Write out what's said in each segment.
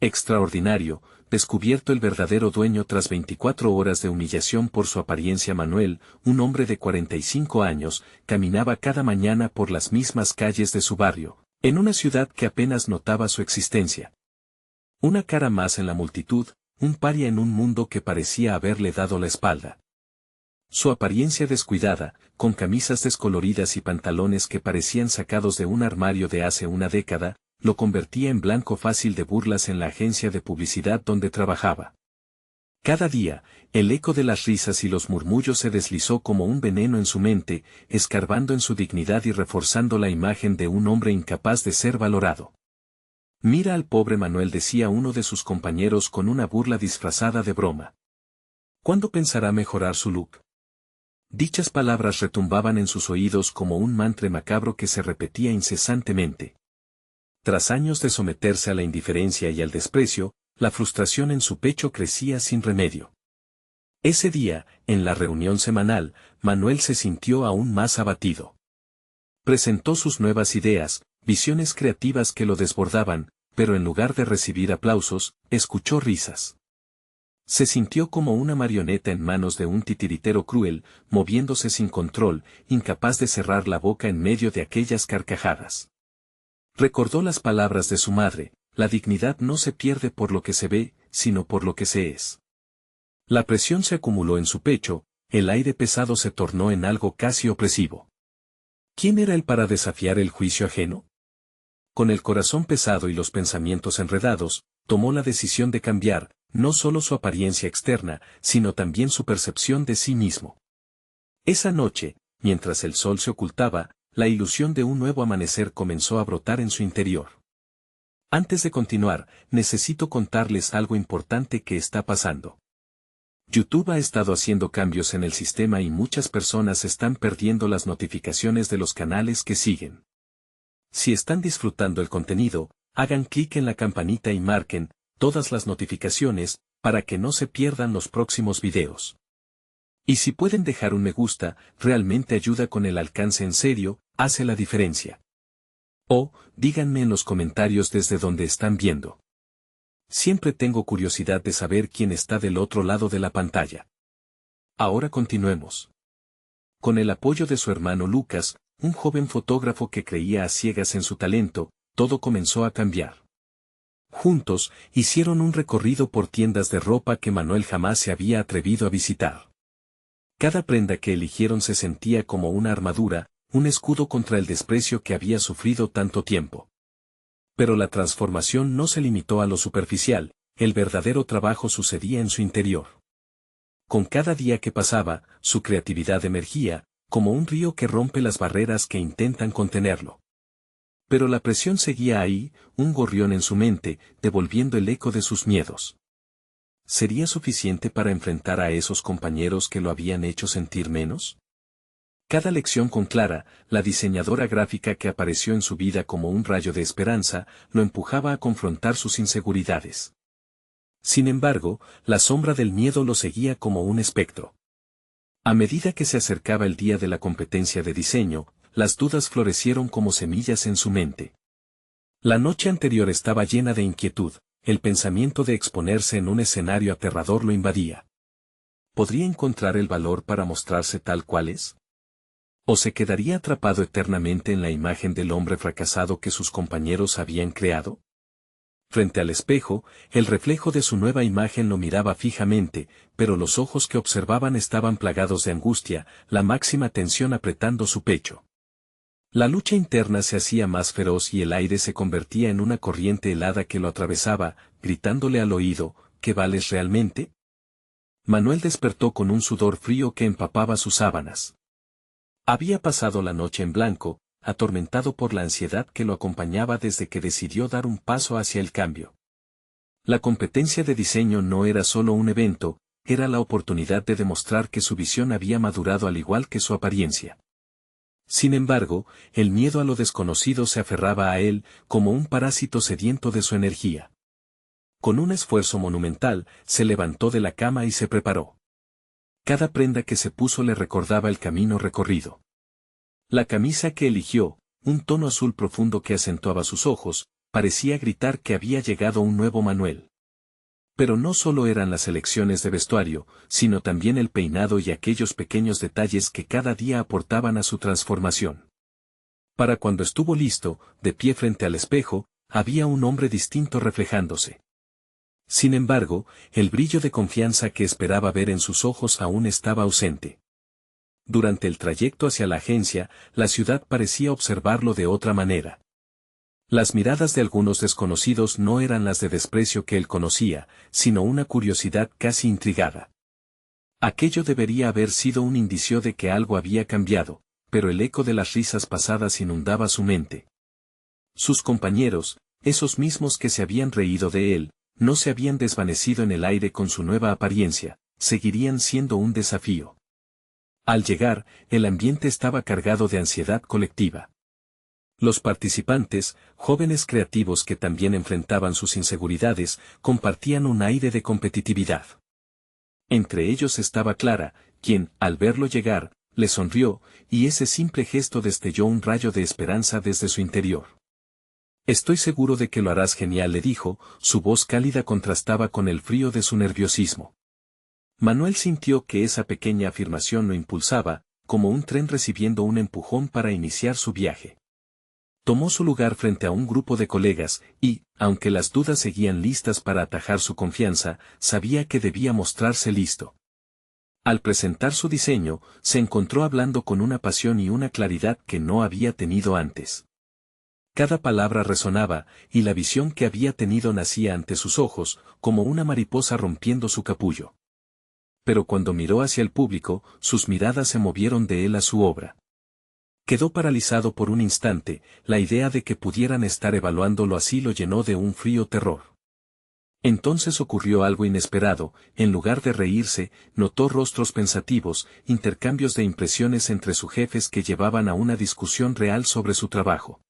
Extraordinario, descubierto el verdadero dueño tras 24 horas de humillación por su apariencia. Manuel, un hombre de 45 años, caminaba cada mañana por las mismas calles de su barrio, en una ciudad que apenas notaba su existencia. Una cara más en la multitud, un paria en un mundo que parecía haberle dado la espalda. Su apariencia descuidada, con camisas descoloridas y pantalones que parecían sacados de un armario de hace una década, lo convertía en blanco fácil de burlas en la agencia de publicidad donde trabajaba. Cada día, el eco de las risas y los murmullos se deslizó como un veneno en su mente, escarbando en su dignidad y reforzando la imagen de un hombre incapaz de ser valorado. «Mira al pobre Manuel», decía uno de sus compañeros con una burla disfrazada de broma. «¿Cuándo pensará mejorar su look?». Dichas palabras retumbaban en sus oídos como un mantra macabro que se repetía incesantemente. Tras años de someterse a la indiferencia y al desprecio, la frustración en su pecho crecía sin remedio. Ese día, en la reunión semanal, Manuel se sintió aún más abatido. Presentó sus nuevas ideas, visiones creativas que lo desbordaban, pero en lugar de recibir aplausos, escuchó risas. Se sintió como una marioneta en manos de un titiritero cruel, moviéndose sin control, incapaz de cerrar la boca en medio de aquellas carcajadas. Recordó las palabras de su madre: la dignidad no se pierde por lo que se ve, sino por lo que se es. La presión se acumuló en su pecho, el aire pesado se tornó en algo casi opresivo. ¿Quién era él para desafiar el juicio ajeno? Con el corazón pesado y los pensamientos enredados, tomó la decisión de cambiar, no solo su apariencia externa, sino también su percepción de sí mismo. Esa noche, mientras el sol se ocultaba, la ilusión de un nuevo amanecer comenzó a brotar en su interior. Antes de continuar, necesito contarles algo importante que está pasando. YouTube ha estado haciendo cambios en el sistema y muchas personas están perdiendo las notificaciones de los canales que siguen. Si están disfrutando el contenido, hagan clic en la campanita y marquen todas las notificaciones, para que no se pierdan los próximos videos. Y si pueden dejar un me gusta, realmente ayuda con el alcance, en serio, hace la diferencia. O, díganme en los comentarios desde donde están viendo. Siempre tengo curiosidad de saber quién está del otro lado de la pantalla. Ahora continuemos. Con el apoyo de su hermano Lucas, un joven fotógrafo que creía a ciegas en su talento, todo comenzó a cambiar. Juntos, hicieron un recorrido por tiendas de ropa que Manuel jamás se había atrevido a visitar. Cada prenda que eligieron se sentía como una armadura, un escudo contra el desprecio que había sufrido tanto tiempo. Pero la transformación no se limitó a lo superficial, el verdadero trabajo sucedía en su interior. Con cada día que pasaba, su creatividad emergía, como un río que rompe las barreras que intentan contenerlo. Pero la presión seguía ahí, un gorrión en su mente, devolviendo el eco de sus miedos. ¿Sería suficiente para enfrentar a esos compañeros que lo habían hecho sentir menos? Cada lección con Clara, la diseñadora gráfica que apareció en su vida como un rayo de esperanza, lo empujaba a confrontar sus inseguridades. Sin embargo, la sombra del miedo lo seguía como un espectro. A medida que se acercaba el día de la competencia de diseño, las dudas florecieron como semillas en su mente. La noche anterior estaba llena de inquietud, el pensamiento de exponerse en un escenario aterrador lo invadía. ¿Podría encontrar el valor para mostrarse tal cual es? ¿O se quedaría atrapado eternamente en la imagen del hombre fracasado que sus compañeros habían creado? Frente al espejo, el reflejo de su nueva imagen lo miraba fijamente, pero los ojos que observaban estaban plagados de angustia, la máxima tensión apretando su pecho. La lucha interna se hacía más feroz y el aire se convertía en una corriente helada que lo atravesaba, gritándole al oído: ¿qué vales realmente? Manuel despertó con un sudor frío que empapaba sus sábanas. Había pasado la noche en blanco, atormentado por la ansiedad que lo acompañaba desde que decidió dar un paso hacia el cambio. La competencia de diseño no era solo un evento, era la oportunidad de demostrar que su visión había madurado al igual que su apariencia. Sin embargo, el miedo a lo desconocido se aferraba a él, como un parásito sediento de su energía. Con un esfuerzo monumental, se levantó de la cama y se preparó. Cada prenda que se puso le recordaba el camino recorrido. La camisa que eligió, un tono azul profundo que acentuaba sus ojos, parecía gritar que había llegado un nuevo Manuel. Pero no solo eran las elecciones de vestuario, sino también el peinado y aquellos pequeños detalles que cada día aportaban a su transformación. Para cuando estuvo listo, de pie frente al espejo, había un hombre distinto reflejándose. Sin embargo, el brillo de confianza que esperaba ver en sus ojos aún estaba ausente. Durante el trayecto hacia la agencia, la ciudad parecía observarlo de otra manera. Las miradas de algunos desconocidos no eran las de desprecio que él conocía, sino una curiosidad casi intrigada. Aquello debería haber sido un indicio de que algo había cambiado, pero el eco de las risas pasadas inundaba su mente. Sus compañeros, esos mismos que se habían reído de él, no se habían desvanecido en el aire con su nueva apariencia, seguirían siendo un desafío. Al llegar, el ambiente estaba cargado de ansiedad colectiva. Los participantes, jóvenes creativos que también enfrentaban sus inseguridades, compartían un aire de competitividad. Entre ellos estaba Clara, quien, al verlo llegar, le sonrió, y ese simple gesto destelló un rayo de esperanza desde su interior. Estoy seguro de que lo harás genial, le dijo, su voz cálida contrastaba con el frío de su nerviosismo. Manuel sintió que esa pequeña afirmación lo impulsaba, como un tren recibiendo un empujón para iniciar su viaje. Tomó su lugar frente a un grupo de colegas, y, aunque las dudas seguían listas para atajar su confianza, sabía que debía mostrarse listo. Al presentar su diseño, se encontró hablando con una pasión y una claridad que no había tenido antes. Cada palabra resonaba, y la visión que había tenido nacía ante sus ojos, como una mariposa rompiendo su capullo. Pero cuando miró hacia el público, sus miradas se movieron de él a su obra. Quedó paralizado por un instante, la idea de que pudieran estar evaluándolo así lo llenó de un frío terror. Entonces ocurrió algo inesperado, en lugar de reírse, notó rostros pensativos, intercambios de impresiones entre sus jefes que llevaban a una discusión real sobre su trabajo.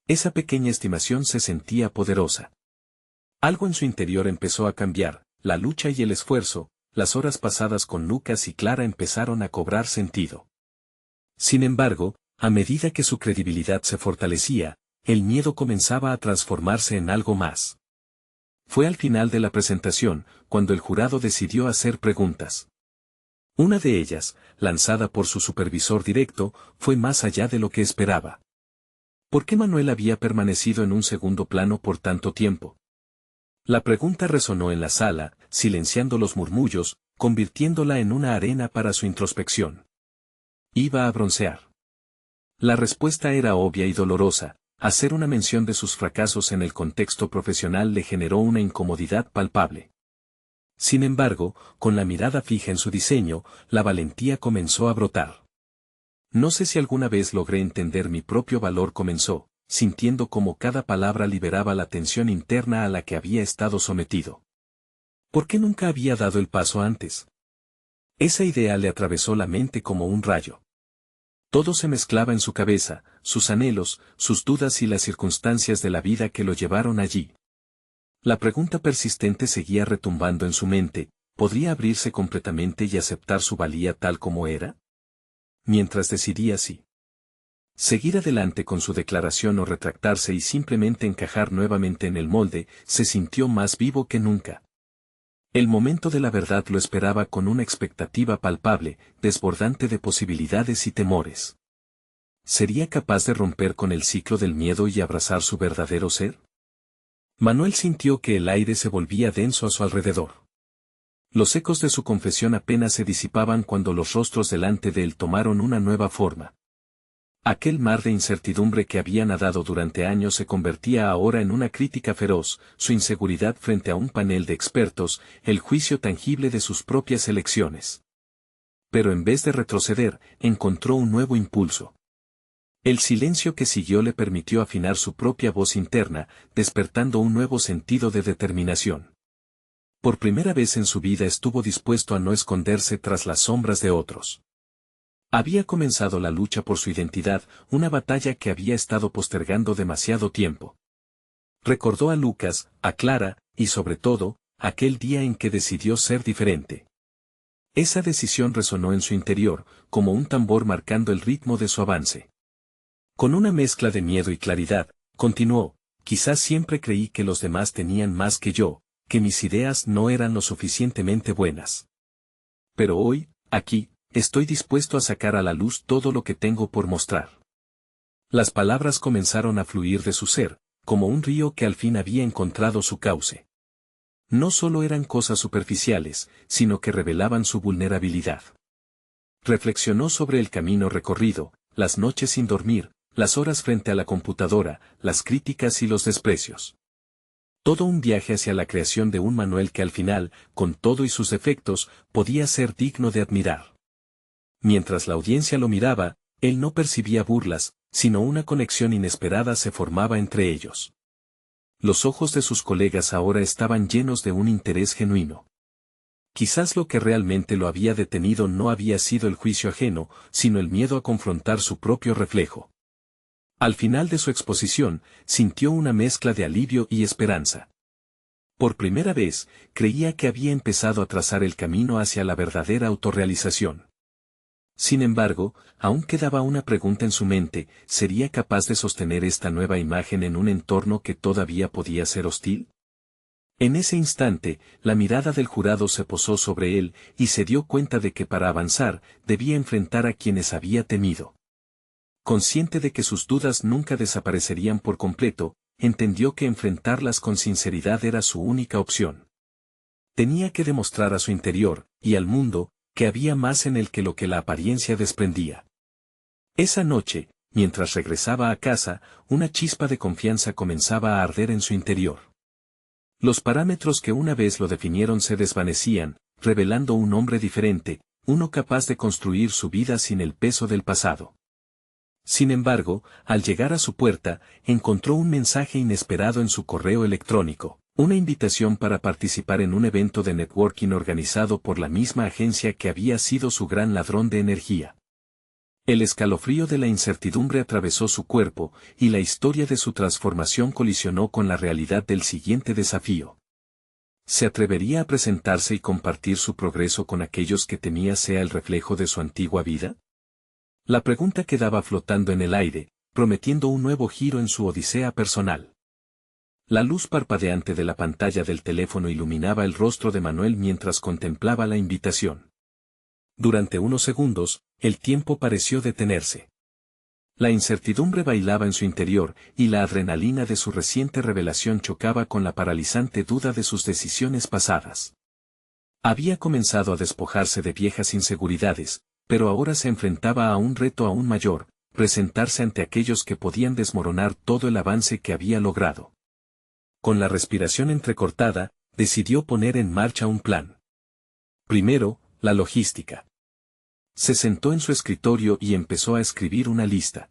Esa pequeña estimación se sentía poderosa. Algo en su interior empezó a cambiar, la lucha y el esfuerzo, las horas pasadas con Lucas y Clara empezaron a cobrar sentido. Sin embargo, a medida que su credibilidad se fortalecía, el miedo comenzaba a transformarse en algo más. Fue al final de la presentación, cuando el jurado decidió hacer preguntas. Una de ellas, lanzada por su supervisor directo, fue más allá de lo que esperaba. ¿Por qué Manuel había permanecido en un segundo plano por tanto tiempo? La pregunta resonó en la sala, silenciando los murmullos, convirtiéndola en una arena para su introspección. Iba a broncear. La respuesta era obvia y dolorosa. Hacer una mención de sus fracasos en el contexto profesional le generó una incomodidad palpable. Sin embargo, con la mirada fija en su diseño, la valentía comenzó a brotar. No sé si alguna vez logré entender mi propio valor, comenzó, sintiendo como cada palabra liberaba la tensión interna a la que había estado sometido. ¿Por qué nunca había dado el paso antes? Esa idea le atravesó la mente como un rayo. Todo se mezclaba en su cabeza, sus anhelos, sus dudas y las circunstancias de la vida que lo llevaron allí. La pregunta persistente seguía retumbando en su mente, ¿podría abrirse completamente y aceptar su valía tal como era? Mientras decidía si seguir adelante con su declaración o retractarse y simplemente encajar nuevamente en el molde, se sintió más vivo que nunca. El momento de la verdad lo esperaba con una expectativa palpable, desbordante de posibilidades y temores. ¿Sería capaz de romper con el ciclo del miedo y abrazar su verdadero ser? Manuel sintió que el aire se volvía denso a su alrededor. Los ecos de su confesión apenas se disipaban cuando los rostros delante de él tomaron una nueva forma. Aquel mar de incertidumbre que había nadado durante años se convertía ahora en una crítica feroz, su inseguridad frente a un panel de expertos, el juicio tangible de sus propias elecciones. Pero en vez de retroceder, encontró un nuevo impulso. El silencio que siguió le permitió afinar su propia voz interna, despertando un nuevo sentido de determinación. Por primera vez en su vida estuvo dispuesto a no esconderse tras las sombras de otros. Había comenzado la lucha por su identidad, una batalla que había estado postergando demasiado tiempo. Recordó a Lucas, a Clara, y sobre todo, aquel día en que decidió ser diferente. Esa decisión resonó en su interior, como un tambor marcando el ritmo de su avance. Con una mezcla de miedo y claridad, continuó, Quizás siempre creí que los demás tenían más que yo, que mis ideas no eran lo suficientemente buenas. Pero hoy, aquí, estoy dispuesto a sacar a la luz todo lo que tengo por mostrar. Las palabras comenzaron a fluir de su ser, como un río que al fin había encontrado su cauce. No solo eran cosas superficiales, sino que revelaban su vulnerabilidad. Reflexionó sobre el camino recorrido, las noches sin dormir, las horas frente a la computadora, las críticas y los desprecios. Todo un viaje hacia la creación de un Manuel que al final, con todo y sus defectos, podía ser digno de admirar. Mientras la audiencia lo miraba, él no percibía burlas, sino una conexión inesperada se formaba entre ellos. Los ojos de sus colegas ahora estaban llenos de un interés genuino. Quizás lo que realmente lo había detenido no había sido el juicio ajeno, sino el miedo a confrontar su propio reflejo. Al final de su exposición, sintió una mezcla de alivio y esperanza. Por primera vez, creía que había empezado a trazar el camino hacia la verdadera autorrealización. Sin embargo, aún quedaba una pregunta en su mente: ¿sería capaz de sostener esta nueva imagen en un entorno que todavía podía ser hostil? En ese instante, la mirada del jurado se posó sobre él, y se dio cuenta de que para avanzar, debía enfrentar a quienes había temido. Consciente de que sus dudas nunca desaparecerían por completo, entendió que enfrentarlas con sinceridad era su única opción. Tenía que demostrar a su interior, y al mundo, que había más en él que lo que la apariencia desprendía. Esa noche, mientras regresaba a casa, una chispa de confianza comenzaba a arder en su interior. Los parámetros que una vez lo definieron se desvanecían, revelando un hombre diferente, uno capaz de construir su vida sin el peso del pasado. Sin embargo, al llegar a su puerta, encontró un mensaje inesperado en su correo electrónico, una invitación para participar en un evento de networking organizado por la misma agencia que había sido su gran ladrón de energía. El escalofrío de la incertidumbre atravesó su cuerpo, y la historia de su transformación colisionó con la realidad del siguiente desafío. ¿Se atrevería a presentarse y compartir su progreso con aquellos que temía sea el reflejo de su antigua vida? La pregunta quedaba flotando en el aire, prometiendo un nuevo giro en su odisea personal. La luz parpadeante de la pantalla del teléfono iluminaba el rostro de Manuel mientras contemplaba la invitación. Durante unos segundos, el tiempo pareció detenerse. La incertidumbre bailaba en su interior, y la adrenalina de su reciente revelación chocaba con la paralizante duda de sus decisiones pasadas. Había comenzado a despojarse de viejas inseguridades, pero ahora se enfrentaba a un reto aún mayor: presentarse ante aquellos que podían desmoronar todo el avance que había logrado. Con la respiración entrecortada, decidió poner en marcha un plan. Primero, la logística. Se sentó en su escritorio y empezó a escribir una lista.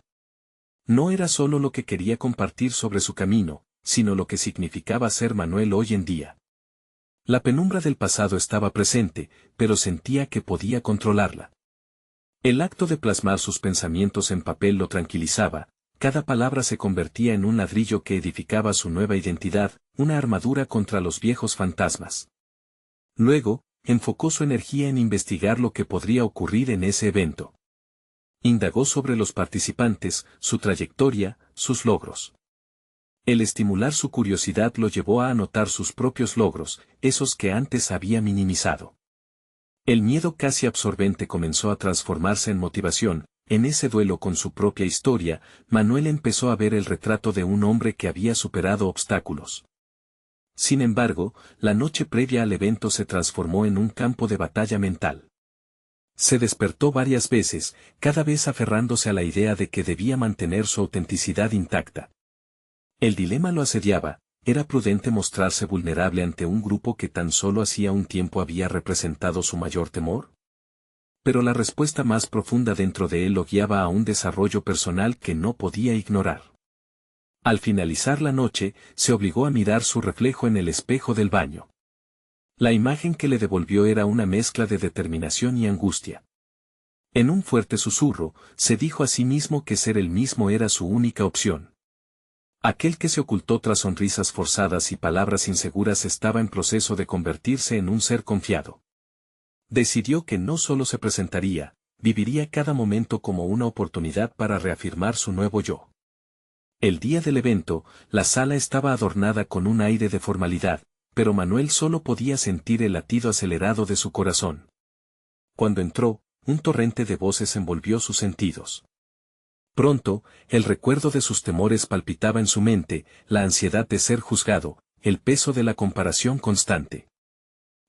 No era solo lo que quería compartir sobre su camino, sino lo que significaba ser Manuel hoy en día. La penumbra del pasado estaba presente, pero sentía que podía controlarla. El acto de plasmar sus pensamientos en papel lo tranquilizaba, cada palabra se convertía en un ladrillo que edificaba su nueva identidad, una armadura contra los viejos fantasmas. Luego, enfocó su energía en investigar lo que podría ocurrir en ese evento. Indagó sobre los participantes, su trayectoria, sus logros. El estimular su curiosidad lo llevó a anotar sus propios logros, esos que antes había minimizado. El miedo casi absorbente comenzó a transformarse en motivación. En ese duelo con su propia historia, Manuel empezó a ver el retrato de un hombre que había superado obstáculos. Sin embargo, la noche previa al evento se transformó en un campo de batalla mental. Se despertó varias veces, cada vez aferrándose a la idea de que debía mantener su autenticidad intacta. El dilema lo asediaba: ¿era prudente mostrarse vulnerable ante un grupo que tan solo hacía un tiempo había representado su mayor temor? Pero la respuesta más profunda dentro de él lo guiaba a un desarrollo personal que no podía ignorar. Al finalizar la noche, se obligó a mirar su reflejo en el espejo del baño. La imagen que le devolvió era una mezcla de determinación y angustia. En un fuerte susurro, se dijo a sí mismo que ser él mismo era su única opción. Aquel que se ocultó tras sonrisas forzadas y palabras inseguras estaba en proceso de convertirse en un ser confiado. Decidió que no solo se presentaría, viviría cada momento como una oportunidad para reafirmar su nuevo yo. El día del evento, la sala estaba adornada con un aire de formalidad, pero Manuel solo podía sentir el latido acelerado de su corazón. Cuando entró, un torrente de voces envolvió sus sentidos. Pronto, el recuerdo de sus temores palpitaba en su mente, la ansiedad de ser juzgado, el peso de la comparación constante.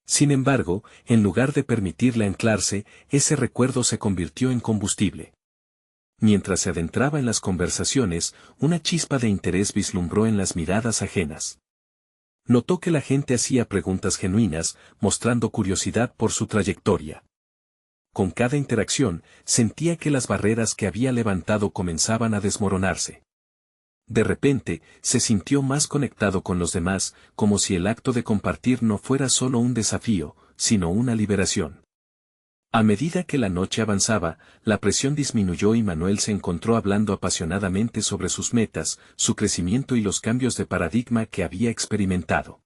Sin embargo, en lugar de permitirle anclarse, ese recuerdo se convirtió en combustible. Mientras se adentraba en las conversaciones, una chispa de interés vislumbró en las miradas ajenas. Notó que la gente hacía preguntas genuinas, mostrando curiosidad por su trayectoria. Con cada interacción, sentía que las barreras que había levantado comenzaban a desmoronarse. De repente, se sintió más conectado con los demás, como si el acto de compartir no fuera solo un desafío, sino una liberación. A medida que la noche avanzaba, la presión disminuyó y Manuel se encontró hablando apasionadamente sobre sus metas, su crecimiento y los cambios de paradigma que había experimentado.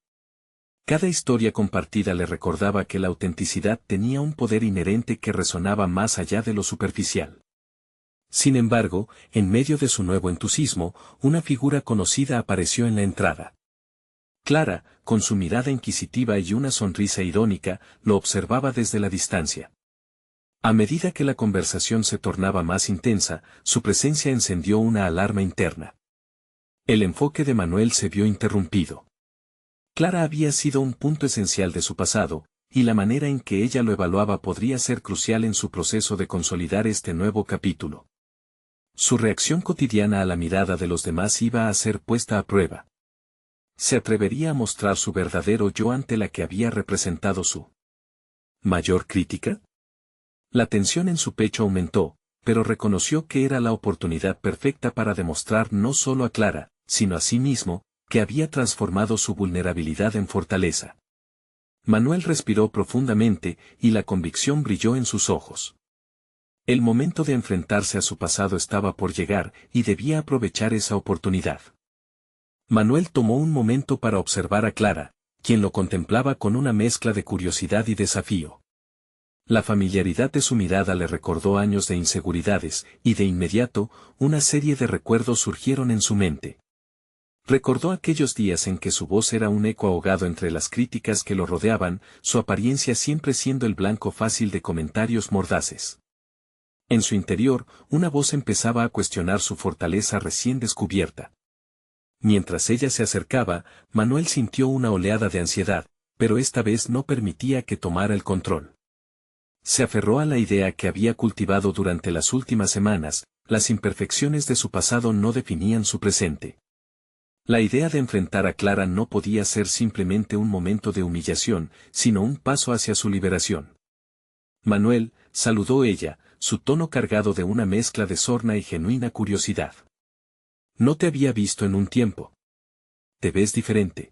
Cada historia compartida le recordaba que la autenticidad tenía un poder inherente que resonaba más allá de lo superficial. Sin embargo, en medio de su nuevo entusiasmo, una figura conocida apareció en la entrada. Clara, con su mirada inquisitiva y una sonrisa irónica, lo observaba desde la distancia. A medida que la conversación se tornaba más intensa, su presencia encendió una alarma interna. El enfoque de Manuel se vio interrumpido. Clara había sido un punto esencial de su pasado, y la manera en que ella lo evaluaba podría ser crucial en su proceso de consolidar este nuevo capítulo. Su reacción cotidiana a la mirada de los demás iba a ser puesta a prueba. ¿Se atrevería a mostrar su verdadero yo ante la que había representado su mayor crítica? La tensión en su pecho aumentó, pero reconoció que era la oportunidad perfecta para demostrar no solo a Clara, sino a sí mismo, que había transformado su vulnerabilidad en fortaleza. Manuel respiró profundamente, y la convicción brilló en sus ojos. El momento de enfrentarse a su pasado estaba por llegar, y debía aprovechar esa oportunidad. Manuel tomó un momento para observar a Clara, quien lo contemplaba con una mezcla de curiosidad y desafío. La familiaridad de su mirada le recordó años de inseguridades, y de inmediato, una serie de recuerdos surgieron en su mente. Recordó aquellos días en que su voz era un eco ahogado entre las críticas que lo rodeaban, su apariencia siempre siendo el blanco fácil de comentarios mordaces. En su interior, una voz empezaba a cuestionar su fortaleza recién descubierta. Mientras ella se acercaba, Manuel sintió una oleada de ansiedad, pero esta vez no permitía que tomara el control. Se aferró a la idea que había cultivado durante las últimas semanas, las imperfecciones de su pasado no definían su presente. La idea de enfrentar a Clara no podía ser simplemente un momento de humillación, sino un paso hacia su liberación. Manuel, saludó ella, su tono cargado de una mezcla de sorna y genuina curiosidad. No te había visto en un tiempo. Te ves diferente.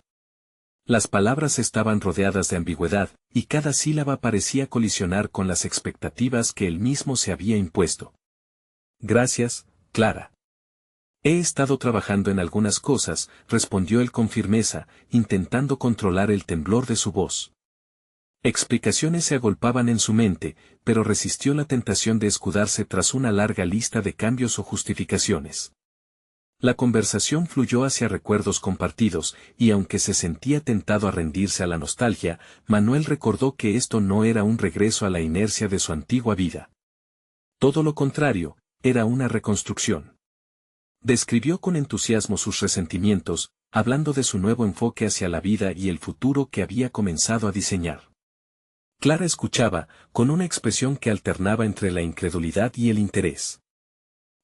Las palabras estaban rodeadas de ambigüedad, y cada sílaba parecía colisionar con las expectativas que él mismo se había impuesto. Gracias, Clara. He estado trabajando en algunas cosas, respondió él con firmeza, intentando controlar el temblor de su voz. Explicaciones se agolpaban en su mente, pero resistió la tentación de escudarse tras una larga lista de cambios o justificaciones. La conversación fluyó hacia recuerdos compartidos, y aunque se sentía tentado a rendirse a la nostalgia, Manuel recordó que esto no era un regreso a la inercia de su antigua vida. Todo lo contrario, era una reconstrucción. Describió con entusiasmo sus resentimientos, hablando de su nuevo enfoque hacia la vida y el futuro que había comenzado a diseñar. Clara escuchaba, con una expresión que alternaba entre la incredulidad y el interés.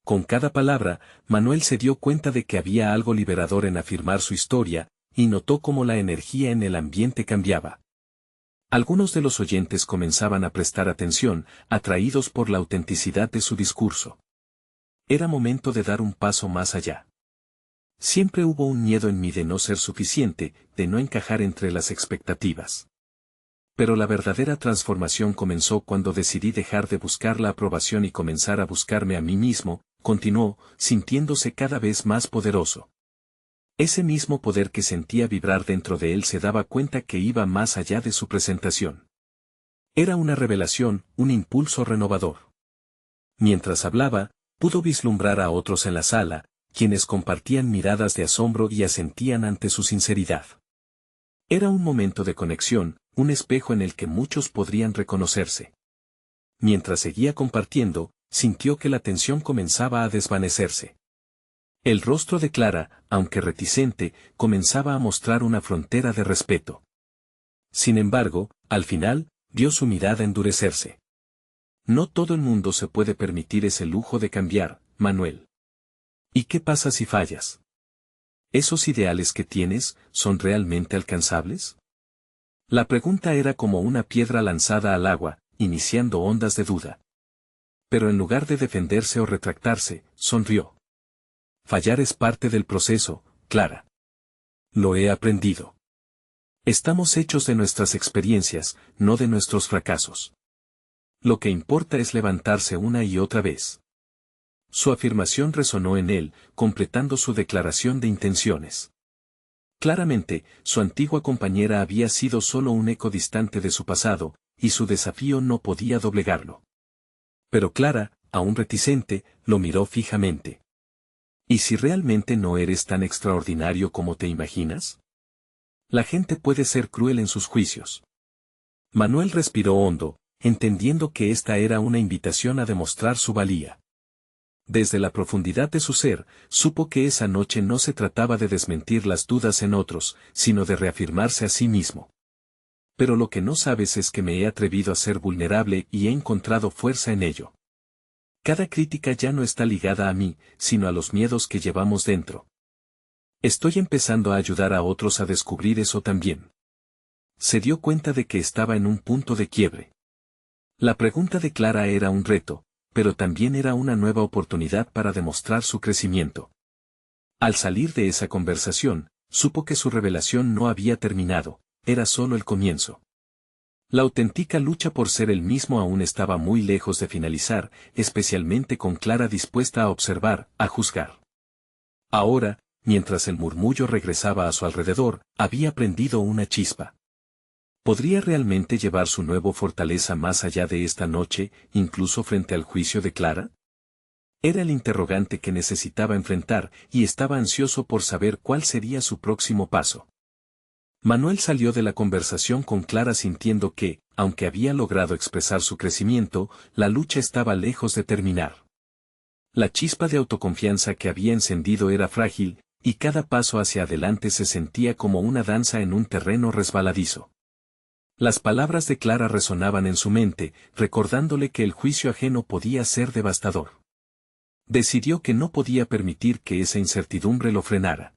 Con cada palabra, Manuel se dio cuenta de que había algo liberador en afirmar su historia, y notó cómo la energía en el ambiente cambiaba. Algunos de los oyentes comenzaban a prestar atención, atraídos por la autenticidad de su discurso. Era momento de dar un paso más allá. Siempre hubo un miedo en mí de no ser suficiente, de no encajar entre las expectativas. Pero la verdadera transformación comenzó cuando decidí dejar de buscar la aprobación y comenzar a buscarme a mí mismo, continuó, sintiéndose cada vez más poderoso. Ese mismo poder que sentía vibrar dentro de él se daba cuenta que iba más allá de su presentación. Era una revelación, un impulso renovador. Mientras hablaba, pudo vislumbrar a otros en la sala, quienes compartían miradas de asombro y asentían ante su sinceridad. Era un momento de conexión, un espejo en el que muchos podrían reconocerse. Mientras seguía compartiendo, sintió que la tensión comenzaba a desvanecerse. El rostro de Clara, aunque reticente, comenzaba a mostrar una frontera de respeto. Sin embargo, al final, vio su mirada endurecerse. No todo el mundo se puede permitir ese lujo de cambiar, Manuel. ¿Y qué pasa si fallas? ¿Esos ideales que tienes, son realmente alcanzables? La pregunta era como una piedra lanzada al agua, iniciando ondas de duda. Pero en lugar de defenderse o retractarse, sonrió. Fallar es parte del proceso, Clara. Lo he aprendido. Estamos hechos de nuestras experiencias, no de nuestros fracasos. Lo que importa es levantarse una y otra vez. Su afirmación resonó en él, completando su declaración de intenciones. Claramente, su antigua compañera había sido solo un eco distante de su pasado, y su desafío no podía doblegarlo. Pero Clara, aún reticente, lo miró fijamente. ¿Y si realmente no eres tan extraordinario como te imaginas? La gente puede ser cruel en sus juicios. Manuel respiró hondo, entendiendo que esta era una invitación a demostrar su valía. Desde la profundidad de su ser, supo que esa noche no se trataba de desmentir las dudas en otros, sino de reafirmarse a sí mismo. Pero lo que no sabes es que me he atrevido a ser vulnerable y he encontrado fuerza en ello. Cada crítica ya no está ligada a mí, sino a los miedos que llevamos dentro. Estoy empezando a ayudar a otros a descubrir eso también. Se dio cuenta de que estaba en un punto de quiebre. La pregunta de Clara era un reto, pero también era una nueva oportunidad para demostrar su crecimiento. Al salir de esa conversación, supo que su revelación no había terminado, era solo el comienzo. La auténtica lucha por ser el mismo aún estaba muy lejos de finalizar, especialmente con Clara dispuesta a observar, a juzgar. Ahora, mientras el murmullo regresaba a su alrededor, había prendido una chispa. ¿Podría realmente llevar su nuevo fortaleza más allá de esta noche, incluso frente al juicio de Clara? Era el interrogante que necesitaba enfrentar, y estaba ansioso por saber cuál sería su próximo paso. Manuel salió de la conversación con Clara sintiendo que, aunque había logrado expresar su crecimiento, la lucha estaba lejos de terminar. La chispa de autoconfianza que había encendido era frágil, y cada paso hacia adelante se sentía como una danza en un terreno resbaladizo. Las palabras de Clara resonaban en su mente, recordándole que el juicio ajeno podía ser devastador. Decidió que no podía permitir que esa incertidumbre lo frenara.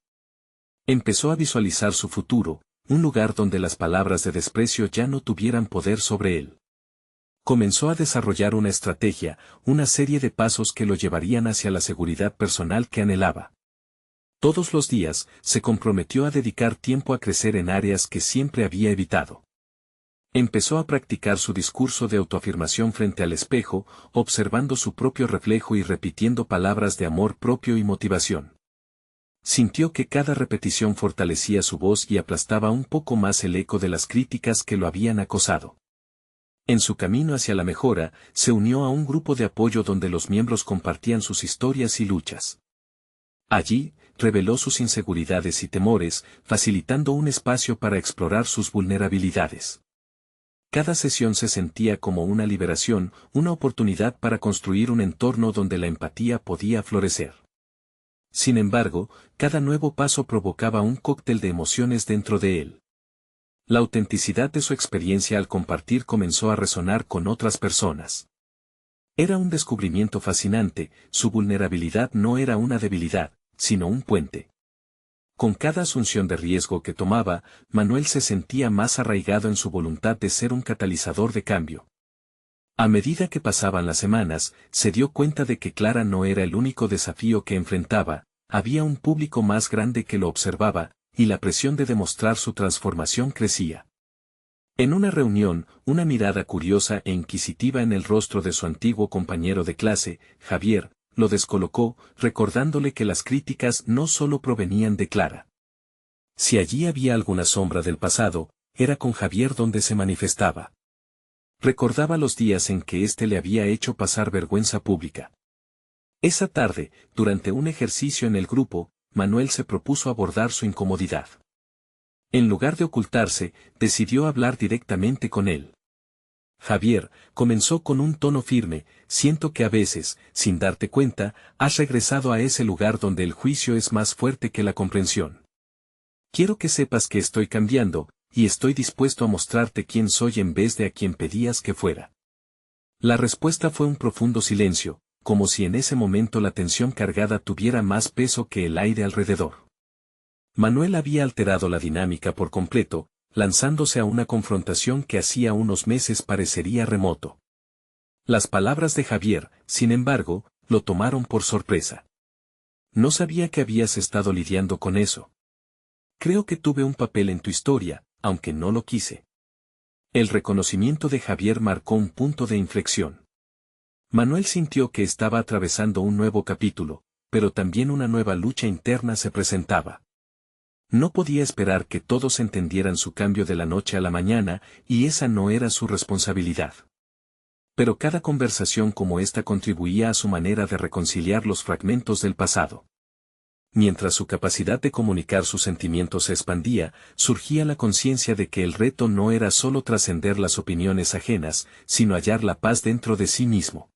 Empezó a visualizar su futuro, un lugar donde las palabras de desprecio ya no tuvieran poder sobre él. Comenzó a desarrollar una estrategia, una serie de pasos que lo llevarían hacia la seguridad personal que anhelaba. Todos los días, se comprometió a dedicar tiempo a crecer en áreas que siempre había evitado. Empezó a practicar su discurso de autoafirmación frente al espejo, observando su propio reflejo y repitiendo palabras de amor propio y motivación. Sintió que cada repetición fortalecía su voz y aplastaba un poco más el eco de las críticas que lo habían acosado. En su camino hacia la mejora, se unió a un grupo de apoyo donde los miembros compartían sus historias y luchas. Allí, reveló sus inseguridades y temores, facilitando un espacio para explorar sus vulnerabilidades. Cada sesión se sentía como una liberación, una oportunidad para construir un entorno donde la empatía podía florecer. Sin embargo, cada nuevo paso provocaba un cóctel de emociones dentro de él. La autenticidad de su experiencia al compartir comenzó a resonar con otras personas. Era un descubrimiento fascinante, su vulnerabilidad no era una debilidad, sino un puente. Con cada asunción de riesgo que tomaba, Manuel se sentía más arraigado en su voluntad de ser un catalizador de cambio. A medida que pasaban las semanas, se dio cuenta de que Clara no era el único desafío que enfrentaba, había un público más grande que lo observaba, y la presión de demostrar su transformación crecía. En una reunión, una mirada curiosa e inquisitiva en el rostro de su antiguo compañero de clase, Javier, lo descolocó, recordándole que las críticas no solo provenían de Clara. Si allí había alguna sombra del pasado, era con Javier donde se manifestaba. Recordaba los días en que éste le había hecho pasar vergüenza pública. Esa tarde, durante un ejercicio en el grupo, Manuel se propuso abordar su incomodidad. En lugar de ocultarse, decidió hablar directamente con él. Javier, comenzó con un tono firme, siento que a veces, sin darte cuenta, has regresado a ese lugar donde el juicio es más fuerte que la comprensión. Quiero que sepas que estoy cambiando, y estoy dispuesto a mostrarte quién soy en vez de a quien pedías que fuera. La respuesta fue un profundo silencio, como si en ese momento la tensión cargada tuviera más peso que el aire alrededor. Manuel había alterado la dinámica por completo, lanzándose a una confrontación que hacía unos meses parecería remoto. Las palabras de Javier, sin embargo, lo tomaron por sorpresa. No sabía que habías estado lidiando con eso. Creo que tuve un papel en tu historia, aunque no lo quise. El reconocimiento de Javier marcó un punto de inflexión. Manuel sintió que estaba atravesando un nuevo capítulo, pero también una nueva lucha interna se presentaba. No podía esperar que todos entendieran su cambio de la noche a la mañana, y esa no era su responsabilidad. Pero cada conversación como esta contribuía a su manera de reconciliar los fragmentos del pasado. Mientras su capacidad de comunicar sus sentimientos se expandía, surgía la conciencia de que el reto no era solo trascender las opiniones ajenas, sino hallar la paz dentro de sí mismo.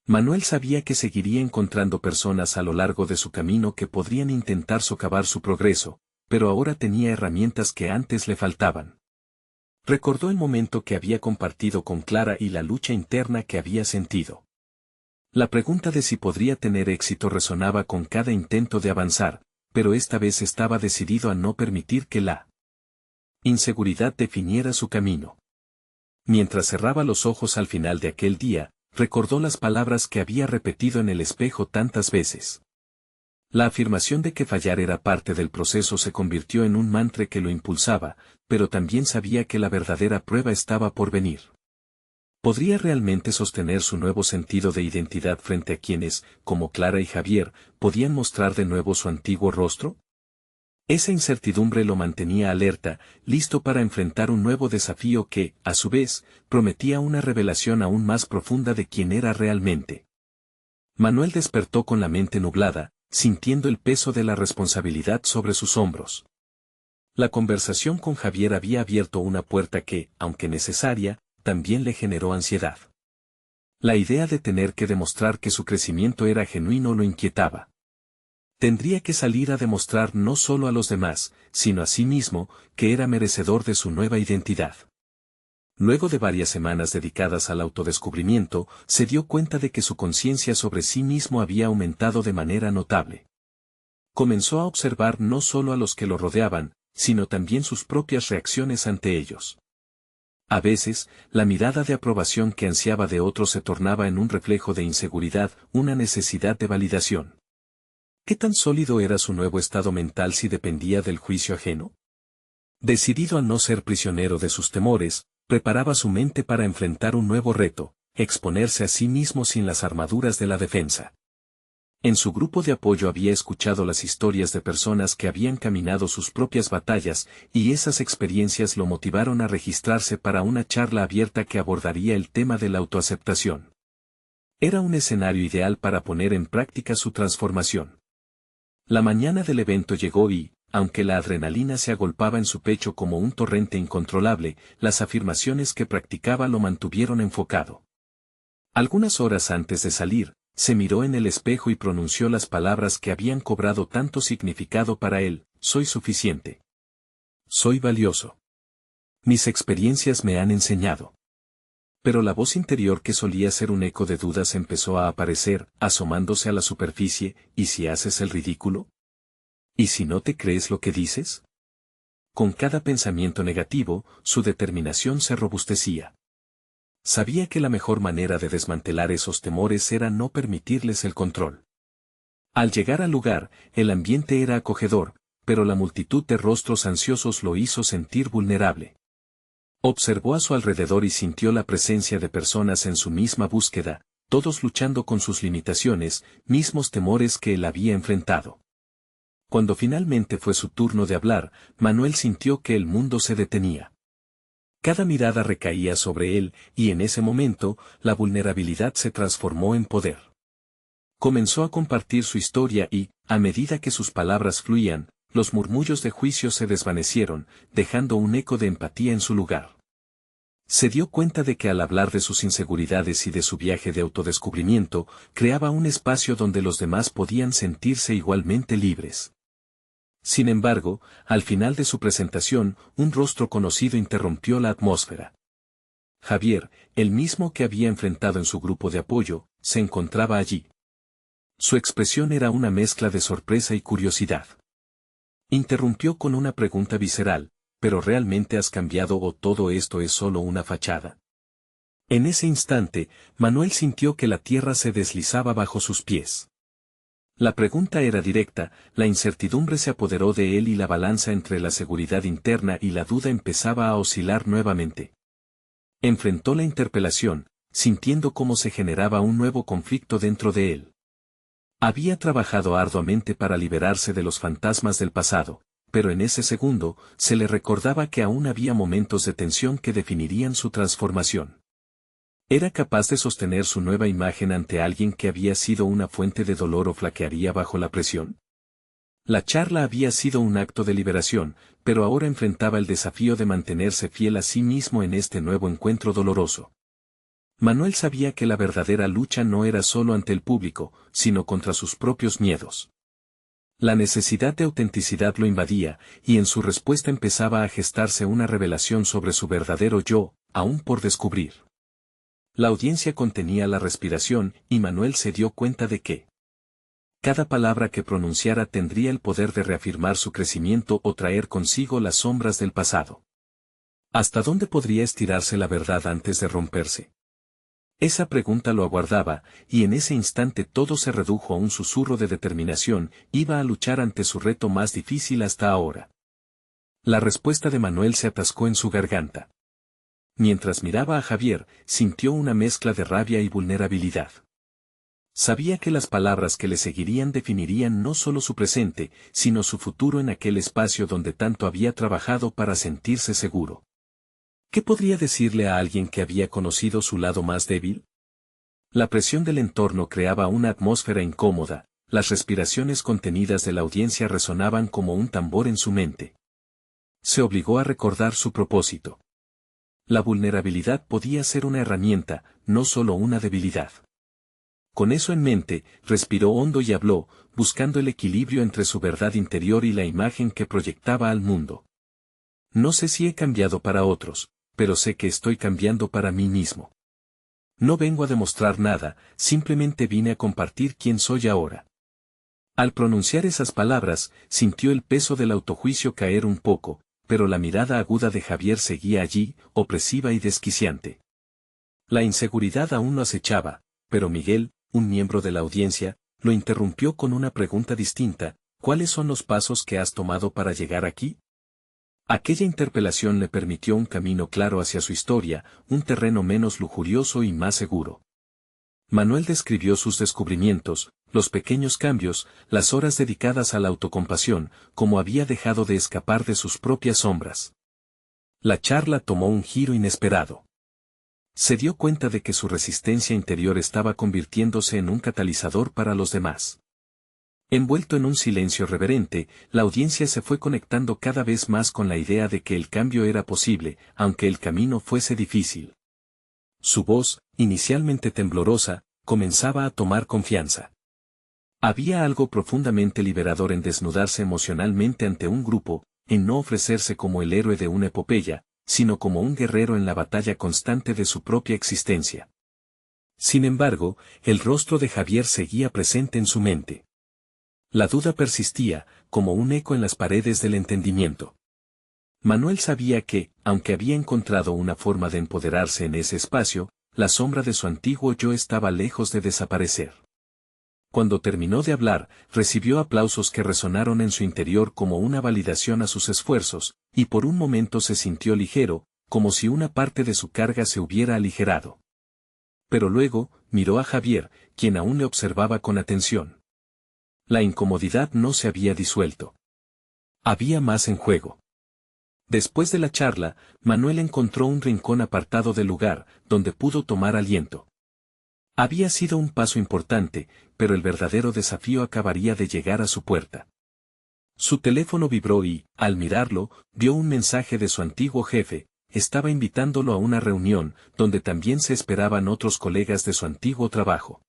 Manuel sabía que seguiría encontrando personas a lo largo de su camino que podrían intentar socavar su progreso, pero ahora tenía herramientas que antes le faltaban. Recordó el momento que había compartido con Clara y la lucha interna que había sentido. La pregunta de si podría tener éxito resonaba con cada intento de avanzar, pero esta vez estaba decidido a no permitir que la inseguridad definiera su camino. Mientras cerraba los ojos al final de aquel día, recordó las palabras que había repetido en el espejo tantas veces. La afirmación de que fallar era parte del proceso se convirtió en un mantra que lo impulsaba, pero también sabía que la verdadera prueba estaba por venir. ¿Podría realmente sostener su nuevo sentido de identidad frente a quienes, como Clara y Javier, podían mostrar de nuevo su antiguo rostro? Esa incertidumbre lo mantenía alerta, listo para enfrentar un nuevo desafío que, a su vez, prometía una revelación aún más profunda de quién era realmente. Manuel despertó con la mente nublada, sintiendo el peso de la responsabilidad sobre sus hombros. La conversación con Javier había abierto una puerta que, aunque necesaria, también le generó ansiedad. La idea de tener que demostrar que su crecimiento era genuino lo inquietaba. Tendría que salir a demostrar no solo a los demás, sino a sí mismo, que era merecedor de su nueva identidad. Luego de varias semanas dedicadas al autodescubrimiento, se dio cuenta de que su conciencia sobre sí mismo había aumentado de manera notable. Comenzó a observar no solo a los que lo rodeaban, sino también sus propias reacciones ante ellos. A veces, la mirada de aprobación que ansiaba de otros se tornaba en un reflejo de inseguridad, una necesidad de validación. ¿Qué tan sólido era su nuevo estado mental si dependía del juicio ajeno? Decidido a no ser prisionero de sus temores, preparaba su mente para enfrentar un nuevo reto, exponerse a sí mismo sin las armaduras de la defensa. En su grupo de apoyo había escuchado las historias de personas que habían caminado sus propias batallas, y esas experiencias lo motivaron a registrarse para una charla abierta que abordaría el tema de la autoaceptación. Era un escenario ideal para poner en práctica su transformación. La mañana del evento llegó y, aunque la adrenalina se agolpaba en su pecho como un torrente incontrolable, las afirmaciones que practicaba lo mantuvieron enfocado. Algunas horas antes de salir, se miró en el espejo y pronunció las palabras que habían cobrado tanto significado para él: soy suficiente. Soy valioso. Mis experiencias me han enseñado. Pero la voz interior que solía ser un eco de dudas empezó a aparecer, asomándose a la superficie. ¿Y si haces el ridículo? ¿Y si no te crees lo que dices? Con cada pensamiento negativo, su determinación se robustecía. Sabía que la mejor manera de desmantelar esos temores era no permitirles el control. Al llegar al lugar, el ambiente era acogedor, pero la multitud de rostros ansiosos lo hizo sentir vulnerable. Observó a su alrededor y sintió la presencia de personas en su misma búsqueda, todos luchando con sus limitaciones, mismos temores que él había enfrentado. Cuando finalmente fue su turno de hablar, Manuel sintió que el mundo se detenía. Cada mirada recaía sobre él, y en ese momento, la vulnerabilidad se transformó en poder. Comenzó a compartir su historia y, a medida que sus palabras fluían, los murmullos de juicio se desvanecieron, dejando un eco de empatía en su lugar. Se dio cuenta de que al hablar de sus inseguridades y de su viaje de autodescubrimiento, creaba un espacio donde los demás podían sentirse igualmente libres. Sin embargo, al final de su presentación, un rostro conocido interrumpió la atmósfera. Javier, el mismo que había enfrentado en su grupo de apoyo, se encontraba allí. Su expresión era una mezcla de sorpresa y curiosidad. Interrumpió con una pregunta visceral: ¿pero realmente has cambiado o todo esto es solo una fachada? En ese instante, Manuel sintió que la tierra se deslizaba bajo sus pies. La pregunta era directa, la incertidumbre se apoderó de él y la balanza entre la seguridad interna y la duda empezaba a oscilar nuevamente. Enfrentó la interpelación, sintiendo cómo se generaba un nuevo conflicto dentro de él. Había trabajado arduamente para liberarse de los fantasmas del pasado, pero en ese segundo, se le recordaba que aún había momentos de tensión que definirían su transformación. ¿Era capaz de sostener su nueva imagen ante alguien que había sido una fuente de dolor o flaquearía bajo la presión? La charla había sido un acto de liberación, pero ahora enfrentaba el desafío de mantenerse fiel a sí mismo en este nuevo encuentro doloroso. Manuel sabía que la verdadera lucha no era solo ante el público, sino contra sus propios miedos. La necesidad de autenticidad lo invadía, y en su respuesta empezaba a gestarse una revelación sobre su verdadero yo, aún por descubrir. La audiencia contenía la respiración, y Manuel se dio cuenta de que cada palabra que pronunciara tendría el poder de reafirmar su crecimiento o traer consigo las sombras del pasado. ¿Hasta dónde podría estirarse la verdad antes de romperse? Esa pregunta lo aguardaba, y en ese instante todo se redujo a un susurro de determinación: iba a luchar ante su reto más difícil hasta ahora. La respuesta de Manuel se atascó en su garganta. Mientras miraba a Javier, sintió una mezcla de rabia y vulnerabilidad. Sabía que las palabras que le seguirían definirían no solo su presente, sino su futuro en aquel espacio donde tanto había trabajado para sentirse seguro. ¿Qué podría decirle a alguien que había conocido su lado más débil? La presión del entorno creaba una atmósfera incómoda, las respiraciones contenidas de la audiencia resonaban como un tambor en su mente. Se obligó a recordar su propósito. La vulnerabilidad podía ser una herramienta, no solo una debilidad. Con eso en mente, respiró hondo y habló, buscando el equilibrio entre su verdad interior y la imagen que proyectaba al mundo. No sé si he cambiado para otros, pero sé que estoy cambiando para mí mismo. No vengo a demostrar nada, simplemente vine a compartir quién soy ahora. Al pronunciar esas palabras, sintió el peso del autojuicio caer un poco, pero la mirada aguda de Javier seguía allí, opresiva y desquiciante. La inseguridad aún lo acechaba, pero Miguel, un miembro de la audiencia, lo interrumpió con una pregunta distinta: ¿cuáles son los pasos que has tomado para llegar aquí? Aquella interpelación le permitió un camino claro hacia su historia, un terreno menos lujurioso y más seguro. Manuel describió sus descubrimientos, los pequeños cambios, las horas dedicadas a la autocompasión, como había dejado de escapar de sus propias sombras. La charla tomó un giro inesperado. Se dio cuenta de que su resistencia interior estaba convirtiéndose en un catalizador para los demás. Envuelto en un silencio reverente, la audiencia se fue conectando cada vez más con la idea de que el cambio era posible, aunque el camino fuese difícil. Su voz, inicialmente temblorosa, comenzaba a tomar confianza. Había algo profundamente liberador en desnudarse emocionalmente ante un grupo, en no ofrecerse como el héroe de una epopeya, sino como un guerrero en la batalla constante de su propia existencia. Sin embargo, el rostro de Javier seguía presente en su mente. La duda persistía, como un eco en las paredes del entendimiento. Manuel sabía que, aunque había encontrado una forma de empoderarse en ese espacio, la sombra de su antiguo yo estaba lejos de desaparecer. Cuando terminó de hablar, recibió aplausos que resonaron en su interior como una validación a sus esfuerzos, y por un momento se sintió ligero, como si una parte de su carga se hubiera aligerado. Pero luego, miró a Javier, quien aún le observaba con atención. La incomodidad no se había disuelto. Había más en juego. Después de la charla, Manuel encontró un rincón apartado del lugar, donde pudo tomar aliento. Había sido un paso importante, pero el verdadero desafío acabaría de llegar a su puerta. Su teléfono vibró y, al mirarlo, vio un mensaje de su antiguo jefe. Estaba invitándolo a una reunión, donde también se esperaban otros colegas de su antiguo trabajo.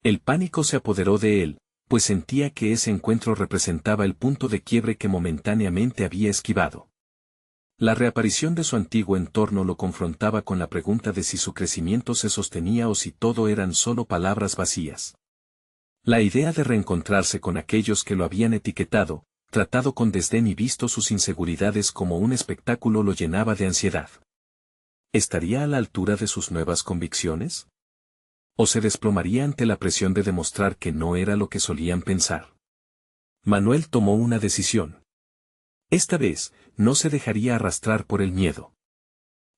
El pánico se apoderó de él, pues sentía que ese encuentro representaba el punto de quiebre que momentáneamente había esquivado. La reaparición de su antiguo entorno lo confrontaba con la pregunta de si su crecimiento se sostenía o si todo eran solo palabras vacías. La idea de reencontrarse con aquellos que lo habían etiquetado, tratado con desdén y visto sus inseguridades como un espectáculo lo llenaba de ansiedad. ¿Estaría a la altura de sus nuevas convicciones? ¿O se desplomaría ante la presión de demostrar que no era lo que solían pensar? Manuel tomó una decisión. Esta vez, no se dejaría arrastrar por el miedo.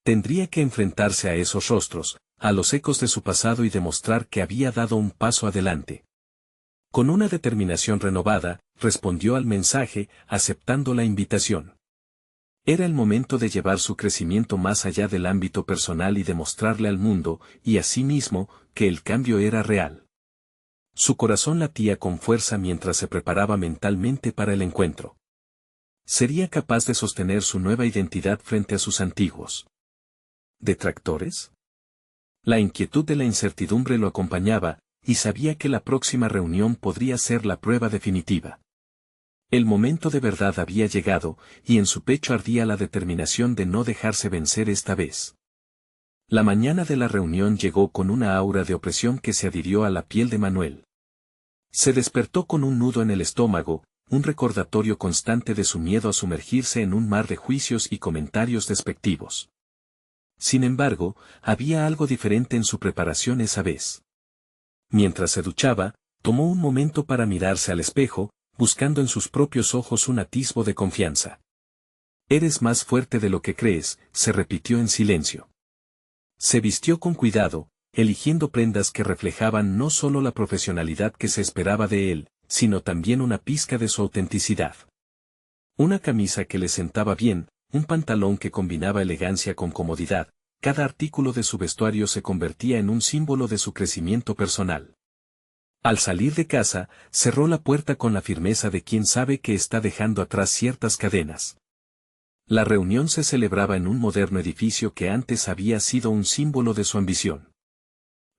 Tendría que enfrentarse a esos rostros, a los ecos de su pasado y demostrar que había dado un paso adelante. Con una determinación renovada, respondió al mensaje, aceptando la invitación. Era el momento de llevar su crecimiento más allá del ámbito personal y demostrarle al mundo, y a sí mismo, que el cambio era real. Su corazón latía con fuerza mientras se preparaba mentalmente para el encuentro. ¿Sería capaz de sostener su nueva identidad frente a sus antiguos detractores? La inquietud de la incertidumbre lo acompañaba, y sabía que la próxima reunión podría ser la prueba definitiva. El momento de verdad había llegado, y en su pecho ardía la determinación de no dejarse vencer esta vez. La mañana de la reunión llegó con una aura de opresión que se adhirió a la piel de Manuel. Se despertó con un nudo en el estómago, un recordatorio constante de su miedo a sumergirse en un mar de juicios y comentarios despectivos. Sin embargo, había algo diferente en su preparación esa vez. Mientras se duchaba, tomó un momento para mirarse al espejo, buscando en sus propios ojos un atisbo de confianza. «Eres más fuerte de lo que crees», se repitió en silencio. Se vistió con cuidado, eligiendo prendas que reflejaban no solo la profesionalidad que se esperaba de él, sino también una pizca de su autenticidad. Una camisa que le sentaba bien, un pantalón que combinaba elegancia con comodidad, cada artículo de su vestuario se convertía en un símbolo de su crecimiento personal. Al salir de casa, cerró la puerta con la firmeza de quien sabe que está dejando atrás ciertas cadenas. La reunión se celebraba en un moderno edificio que antes había sido un símbolo de su ambición.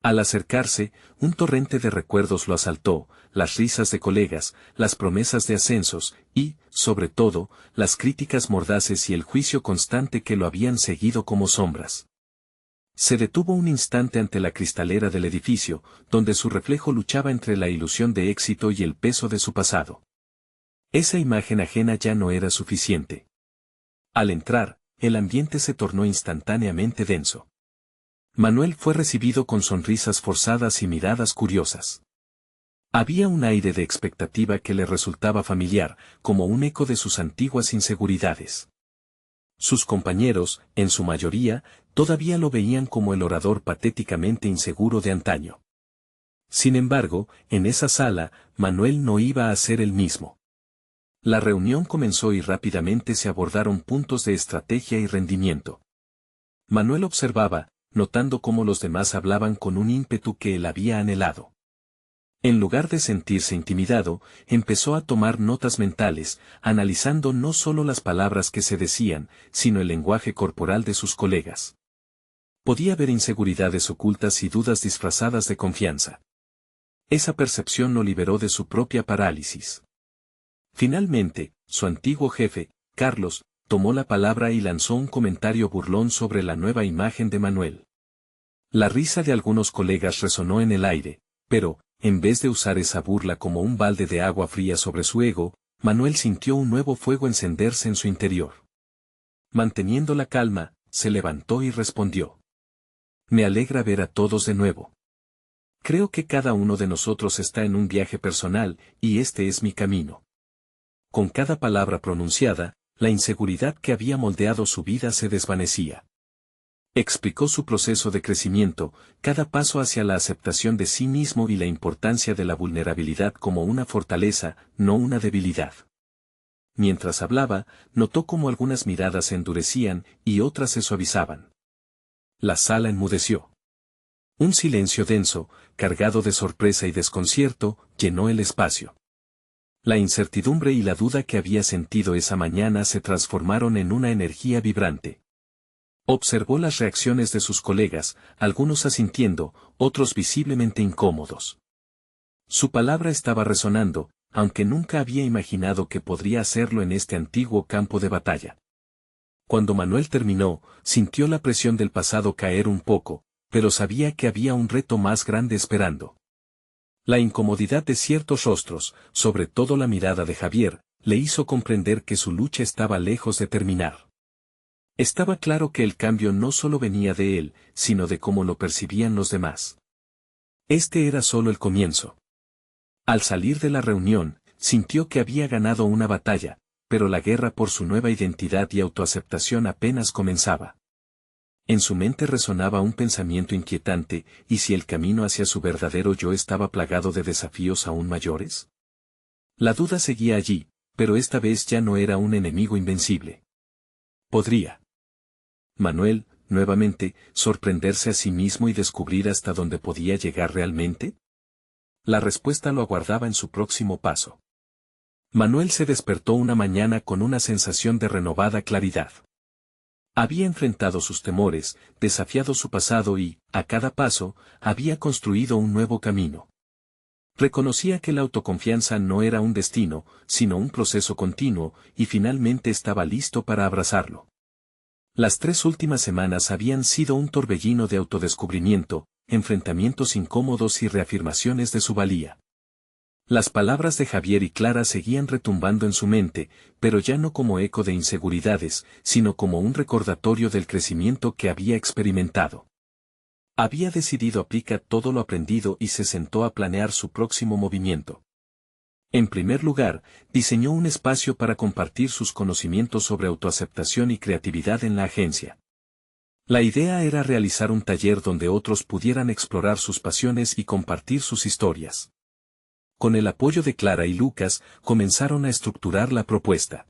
Al acercarse, un torrente de recuerdos lo asaltó, las risas de colegas, las promesas de ascensos, y, sobre todo, las críticas mordaces y el juicio constante que lo habían seguido como sombras. Se detuvo un instante ante la cristalera del edificio, donde su reflejo luchaba entre la ilusión de éxito y el peso de su pasado. Esa imagen ajena ya no era suficiente. Al entrar, el ambiente se tornó instantáneamente denso. Manuel fue recibido con sonrisas forzadas y miradas curiosas. Había un aire de expectativa que le resultaba familiar, como un eco de sus antiguas inseguridades. Sus compañeros, en su mayoría, todavía lo veían como el orador patéticamente inseguro de antaño. Sin embargo, en esa sala, Manuel no iba a ser el mismo. La reunión comenzó y rápidamente se abordaron puntos de estrategia y rendimiento. Manuel observaba, notando cómo los demás hablaban con un ímpetu que él había anhelado. En lugar de sentirse intimidado, empezó a tomar notas mentales, analizando no solo las palabras que se decían, sino el lenguaje corporal de sus colegas. Podía ver inseguridades ocultas y dudas disfrazadas de confianza. Esa percepción lo liberó de su propia parálisis. Finalmente, su antiguo jefe, Carlos, tomó la palabra y lanzó un comentario burlón sobre la nueva imagen de Manuel. La risa de algunos colegas resonó en el aire, pero, en vez de usar esa burla como un balde de agua fría sobre su ego, Manuel sintió un nuevo fuego encenderse en su interior. Manteniendo la calma, se levantó y respondió. Me alegra ver a todos de nuevo. Creo que cada uno de nosotros está en un viaje personal, y este es mi camino. Con cada palabra pronunciada, la inseguridad que había moldeado su vida se desvanecía. Explicó su proceso de crecimiento, cada paso hacia la aceptación de sí mismo y la importancia de la vulnerabilidad como una fortaleza, no una debilidad. Mientras hablaba, notó cómo algunas miradas se endurecían y otras se suavizaban. La sala enmudeció. Un silencio denso, cargado de sorpresa y desconcierto, llenó el espacio. La incertidumbre y la duda que había sentido esa mañana se transformaron en una energía vibrante. Observó las reacciones de sus colegas, algunos asintiendo, otros visiblemente incómodos. Su palabra estaba resonando, aunque nunca había imaginado que podría hacerlo en este antiguo campo de batalla. Cuando Manuel terminó, sintió la presión del pasado caer un poco, pero sabía que había un reto más grande esperando. La incomodidad de ciertos rostros, sobre todo la mirada de Javier, le hizo comprender que su lucha estaba lejos de terminar. Estaba claro que el cambio no solo venía de él, sino de cómo lo percibían los demás. Este era solo el comienzo. Al salir de la reunión, sintió que había ganado una batalla, pero la guerra por su nueva identidad y autoaceptación apenas comenzaba. En su mente resonaba un pensamiento inquietante, ¿y si el camino hacia su verdadero yo estaba plagado de desafíos aún mayores? La duda seguía allí, pero esta vez ya no era un enemigo invencible. ¿Podría Manuel, nuevamente, sorprenderse a sí mismo y descubrir hasta dónde podía llegar realmente? La respuesta lo aguardaba en su próximo paso. Manuel se despertó una mañana con una sensación de renovada claridad. Había enfrentado sus temores, desafiado su pasado y, a cada paso, había construido un nuevo camino. Reconocía que la autoconfianza no era un destino, sino un proceso continuo, y finalmente estaba listo para abrazarlo. Las 3 últimas semanas habían sido un torbellino de autodescubrimiento, enfrentamientos incómodos y reafirmaciones de su valía. Las palabras de Javier y Clara seguían retumbando en su mente, pero ya no como eco de inseguridades, sino como un recordatorio del crecimiento que había experimentado. Había decidido aplicar todo lo aprendido y se sentó a planear su próximo movimiento. En primer lugar, diseñó un espacio para compartir sus conocimientos sobre autoaceptación y creatividad en la agencia. La idea era realizar un taller donde otros pudieran explorar sus pasiones y compartir sus historias. Con el apoyo de Clara y Lucas, comenzaron a estructurar la propuesta.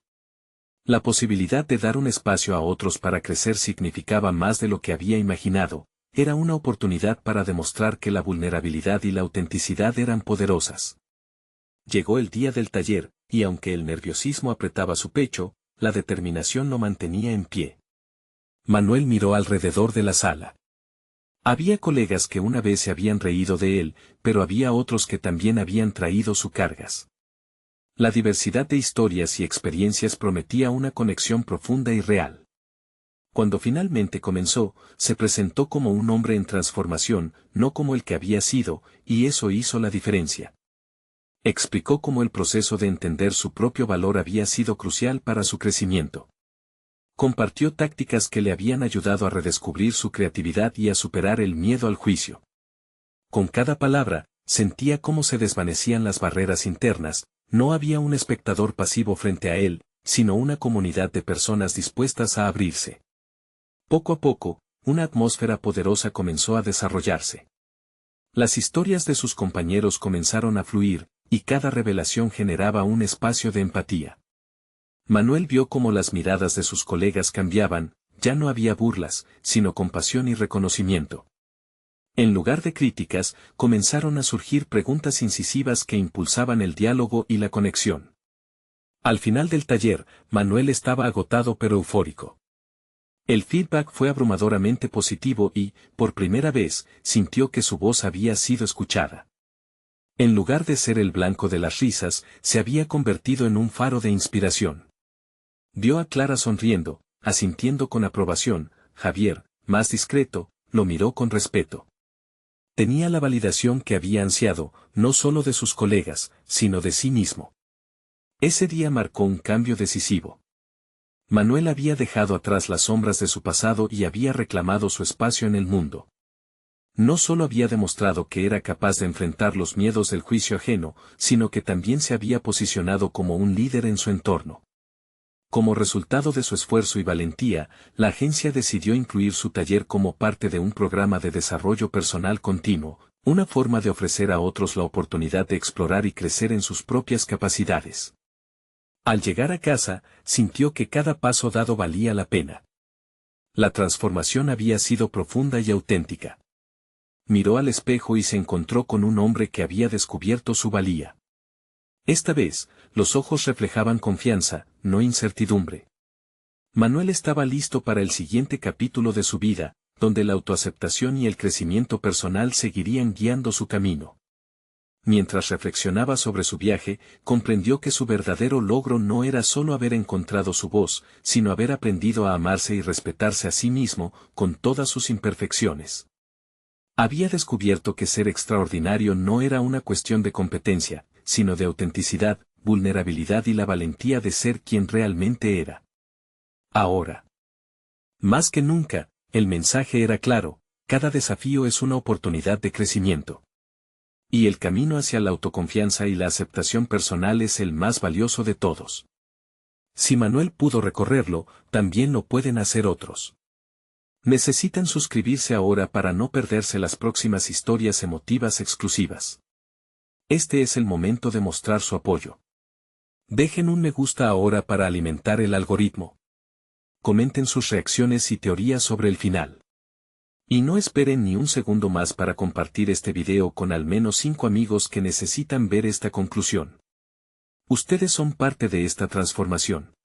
La posibilidad de dar un espacio a otros para crecer significaba más de lo que había imaginado, era una oportunidad para demostrar que la vulnerabilidad y la autenticidad eran poderosas. Llegó el día del taller, y aunque el nerviosismo apretaba su pecho, la determinación lo mantenía en pie. Manuel miró alrededor de la sala. Había colegas que una vez se habían reído de él, pero había otros que también habían traído sus cargas. La diversidad de historias y experiencias prometía una conexión profunda y real. Cuando finalmente comenzó, se presentó como un hombre en transformación, no como el que había sido, y eso hizo la diferencia. Explicó cómo el proceso de entender su propio valor había sido crucial para su crecimiento. Compartió tácticas que le habían ayudado a redescubrir su creatividad y a superar el miedo al juicio. Con cada palabra, sentía cómo se desvanecían las barreras internas, no había un espectador pasivo frente a él, sino una comunidad de personas dispuestas a abrirse. Poco a poco, una atmósfera poderosa comenzó a desarrollarse. Las historias de sus compañeros comenzaron a fluir, y cada revelación generaba un espacio de empatía. Manuel vio cómo las miradas de sus colegas cambiaban, ya no había burlas, sino compasión y reconocimiento. En lugar de críticas, comenzaron a surgir preguntas incisivas que impulsaban el diálogo y la conexión. Al final del taller, Manuel estaba agotado pero eufórico. El feedback fue abrumadoramente positivo y, por primera vez, sintió que su voz había sido escuchada. En lugar de ser el blanco de las risas, se había convertido en un faro de inspiración. Vio a Clara sonriendo, asintiendo con aprobación. Javier, más discreto, lo miró con respeto. Tenía la validación que había ansiado, no solo de sus colegas, sino de sí mismo. Ese día marcó un cambio decisivo. Manuel había dejado atrás las sombras de su pasado y había reclamado su espacio en el mundo. No solo había demostrado que era capaz de enfrentar los miedos del juicio ajeno, sino que también se había posicionado como un líder en su entorno. Como resultado de su esfuerzo y valentía, la agencia decidió incluir su taller como parte de un programa de desarrollo personal continuo, una forma de ofrecer a otros la oportunidad de explorar y crecer en sus propias capacidades. Al llegar a casa, sintió que cada paso dado valía la pena. La transformación había sido profunda y auténtica. Miró al espejo y se encontró con un hombre que había descubierto su valía. Esta vez, los ojos reflejaban confianza, no incertidumbre. Manuel estaba listo para el siguiente capítulo de su vida, donde la autoaceptación y el crecimiento personal seguirían guiando su camino. Mientras reflexionaba sobre su viaje, comprendió que su verdadero logro no era solo haber encontrado su voz, sino haber aprendido a amarse y respetarse a sí mismo, con todas sus imperfecciones. Había descubierto que ser extraordinario no era una cuestión de competencia, sino de autenticidad, vulnerabilidad y la valentía de ser quien realmente era. Ahora, más que nunca, el mensaje era claro: cada desafío es una oportunidad de crecimiento. Y el camino hacia la autoconfianza y la aceptación personal es el más valioso de todos. Si Manuel pudo recorrerlo, también lo pueden hacer otros. Necesitan suscribirse ahora para no perderse las próximas historias emotivas exclusivas. Este es el momento de mostrar su apoyo. Dejen un me gusta ahora para alimentar el algoritmo. Comenten sus reacciones y teorías sobre el final. Y no esperen ni un segundo más para compartir este video con al menos 5 amigos que necesitan ver esta conclusión. Ustedes son parte de esta transformación.